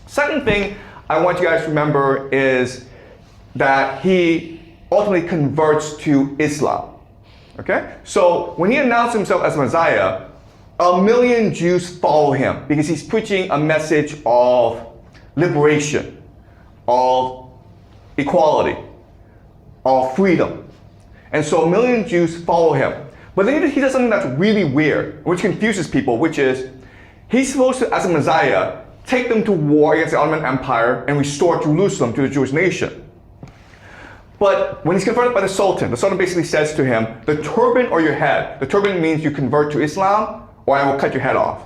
Second thing I want you guys to remember is that he ultimately converts to Islam. Okay? So when he announced himself as Messiah, 1 million Jews follow him because he's preaching a message of liberation, of equality, of freedom. And so 1 million Jews follow him. But then he does something that's really weird, which confuses people, which is he's supposed to, as a Messiah, take them to war against the Ottoman Empire and restore Jerusalem to the Jewish nation. But when he's confronted by the Sultan basically says to him, the turban or your head. The turban means you convert to Islam or I will cut your head off.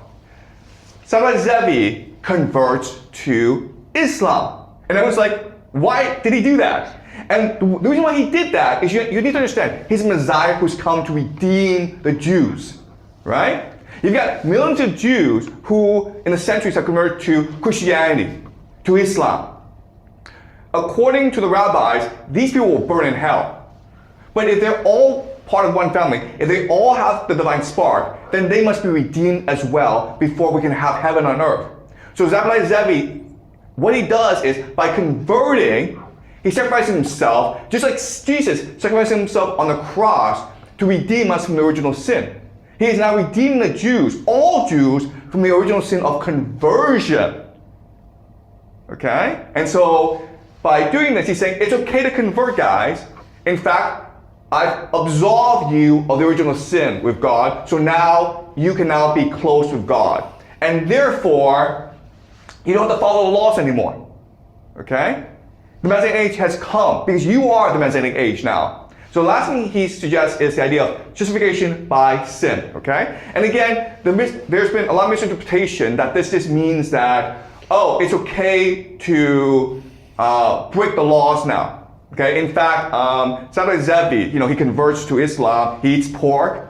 Sabra Zevi converts to Islam. And I was like, why did he do that? And the reason why he did that is you need to understand, he's a Messiah who's come to redeem the Jews, right? You've got millions of Jews who, in the centuries, have converted to Christianity, to Islam. According to the rabbis, these people will burn in hell. But if they're all part of one family, if they all have the divine spark, then they must be redeemed as well before we can have heaven on earth. So Zabulai Zevi, what he does is, by converting, he sacrifices himself, just like Jesus sacrificed himself on the cross to redeem us from the original sin. He is now redeeming the Jews, all Jews, from the original sin of conversion. Okay? And so, by doing this, he's saying, it's okay to convert, guys. In fact, I've absolved you of the original sin with God, so now you can now be close with God. And therefore, you don't have to follow the laws anymore. Okay? The Messianic age has come, because you are the Messianic age now. So the last thing he suggests is the idea of justification by sin, okay? And again, there's been a lot of misinterpretation that this just means that, oh, it's okay to break the laws now, okay? In fact, Sabra Zevi, he converts to Islam, he eats pork,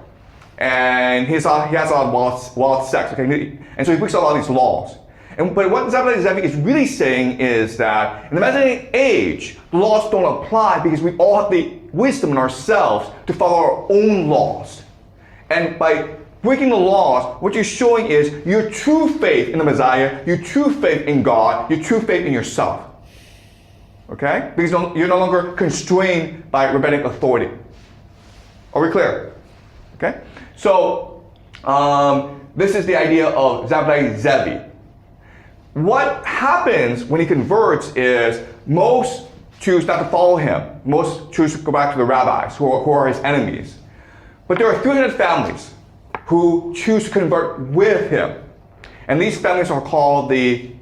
and he has a lot of wild sex, okay? And so he breaks a lot of these laws. But what Zabulai Zevi is really saying is that in the Messianic age, the laws don't apply because we all have the wisdom in ourselves to follow our own laws. And by breaking the laws, what you're showing is your true faith in the Messiah, your true faith in God, your true faith in yourself. Okay? Because you're no longer constrained by rabbinic authority. Are we clear? Okay? So, this is the idea of Zabulai Zevi. What happens when he converts is most choose not to follow him. Most choose to go back to the rabbis, who are his enemies. But there are 300 families who choose to convert with him. And these families are called the